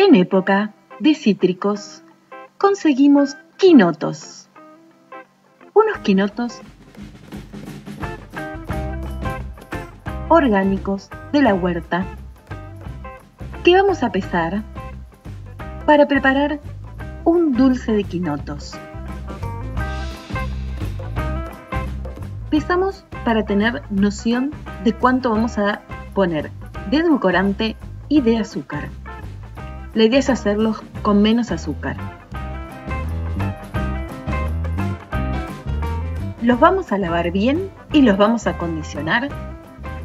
En época de cítricos conseguimos quinotos. Unos quinotos orgánicos de la huerta que vamos a pesar para preparar un dulce de quinotos. Pesamos para tener noción de cuánto vamos a poner de edulcorante y de azúcar. La idea es hacerlos con menos azúcar. Los vamos a lavar bien y los vamos a acondicionar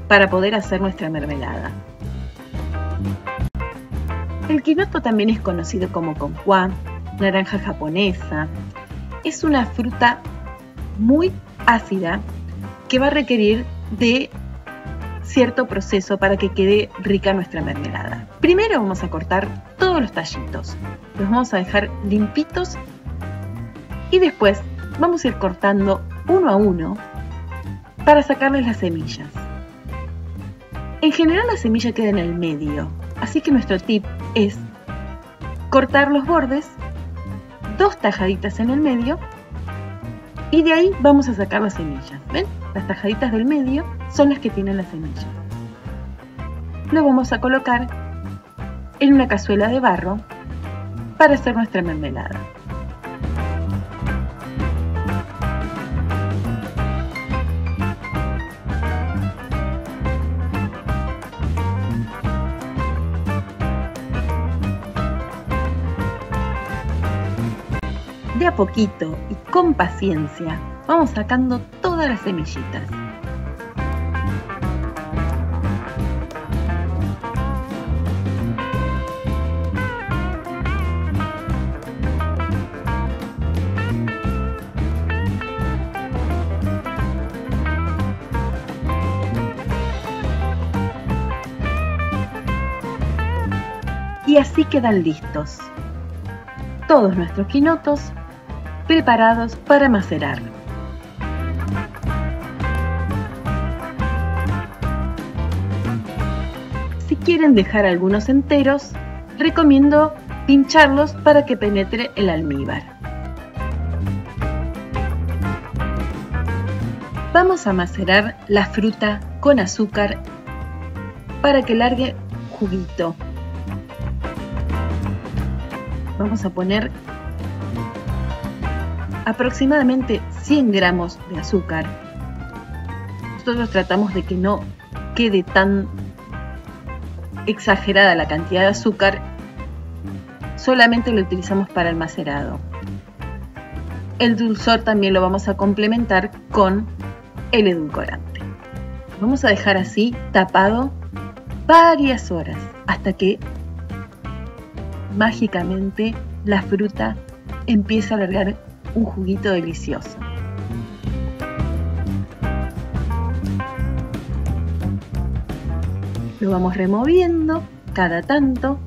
para poder hacer nuestra mermelada. El quinoto también es conocido como conjuá, naranja japonesa. Es una fruta muy ácida que va a requerir de cierto proceso para que quede rica nuestra mermelada. Primero vamos a cortar todos los tallitos. Los vamos a dejar limpitos y después vamos a ir cortando uno a uno para sacarles las semillas. En general la semilla queda en el medio, así que nuestro tip es cortar los bordes, 2 tajaditas en el medio y de ahí vamos a sacar las semillas. ¿Ven? Las tajaditas del medio son las que tienen las semillas. Lo vamos a colocar en una cazuela de barro para hacer nuestra mermelada. De a poquito y con paciencia vamos sacando todas las semillitas. Y así quedan listos todos nuestros quinotos preparados para macerar. Si quieren dejar algunos enteros, recomiendo pincharlos para que penetre el almíbar. Vamos a macerar la fruta con azúcar para que largue juguito. Vamos a poner aproximadamente 100 gramos de azúcar. Nosotros tratamos de que no quede tan exagerada la cantidad de azúcar, solamente lo utilizamos para el macerado. El dulzor también lo vamos a complementar con el edulcorante. Vamos a dejar así tapado varias horas hasta que mágicamente la fruta empieza a largar un juguito delicioso. Lo vamos removiendo cada tanto,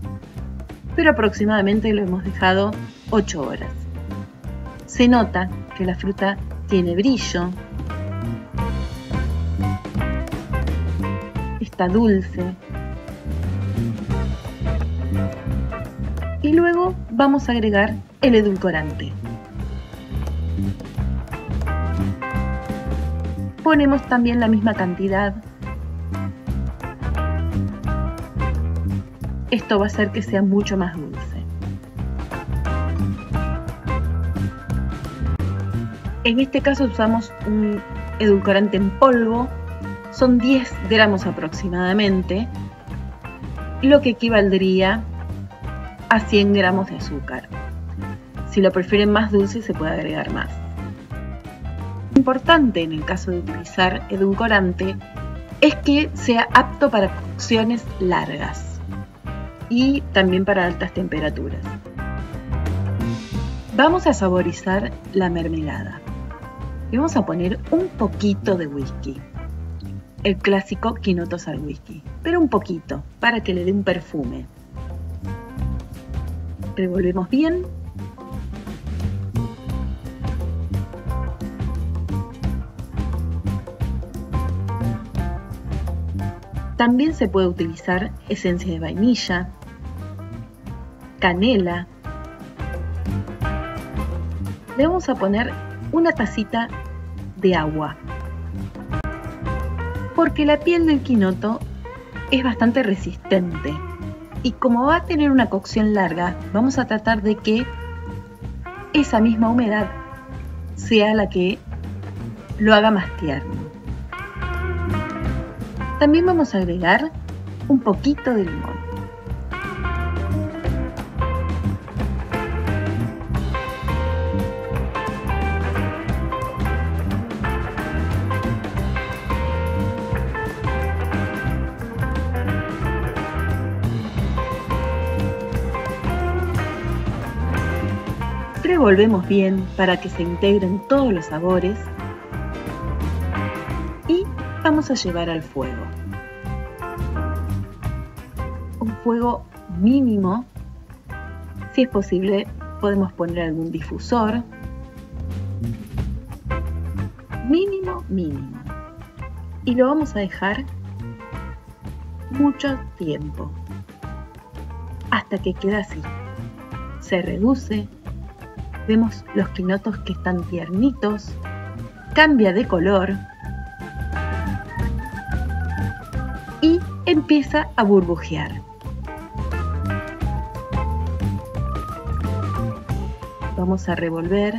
pero aproximadamente lo hemos dejado 8 horas. Se nota que la fruta tiene brillo, está dulce. Y luego vamos a agregar el edulcorante. Ponemos también la misma cantidad. Esto va a hacer que sea mucho más dulce. En este caso usamos un edulcorante en polvo. Son 10 gramos aproximadamente, lo que equivaldría a 100 gramos de azúcar. Si lo prefieren más dulce, se puede agregar más. Lo importante en el caso de utilizar edulcorante es que sea apto para cocciones largas y también para altas temperaturas. Vamos a saborizar la mermelada y vamos a poner un poquito de whisky, el clásico quinotos al whisky, pero un poquito para que le dé un perfume. Revolvemos bien. También se puede utilizar esencia de vainilla canela. Le vamos a poner una tacita de agua, porque la piel del quinoto es bastante resistente y como va a tener una cocción larga, vamos a tratar de que esa misma humedad sea la que lo haga más tierno. También vamos a agregar un poquito de limón. Revolvemos bien para que se integren todos los sabores y vamos a llevar al fuego. Un fuego mínimo, si es posible podemos poner algún difusor. Mínimo. Y lo vamos a dejar mucho tiempo, hasta que queda así. Se reduce. Vemos los quinotos que están tiernitos, cambia de color y empieza a burbujear. Vamos a revolver.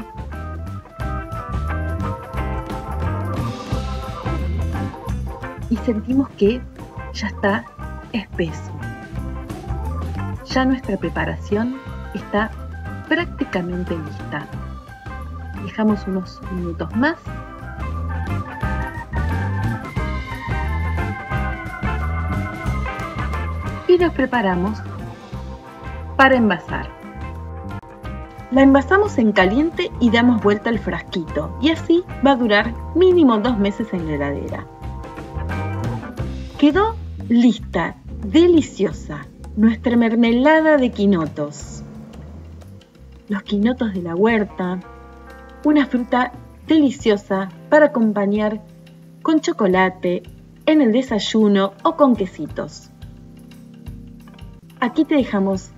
Y sentimos que ya está espeso. Ya nuestra preparación está prácticamente lista. Dejamos unos minutos más. Y nos preparamos para envasar. La envasamos en caliente y damos vuelta al frasquito. Y así va a durar mínimo 2 meses en la heladera. Quedó lista, deliciosa, nuestra mermelada de quinotos. Los quinotos de la huerta, una fruta deliciosa para acompañar con chocolate, en el desayuno o con quesitos. Aquí te dejamos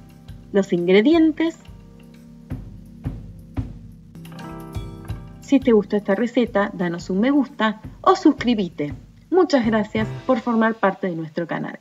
los ingredientes. Si te gustó esta receta, danos un me gusta o suscríbete. Muchas gracias por formar parte de nuestro canal.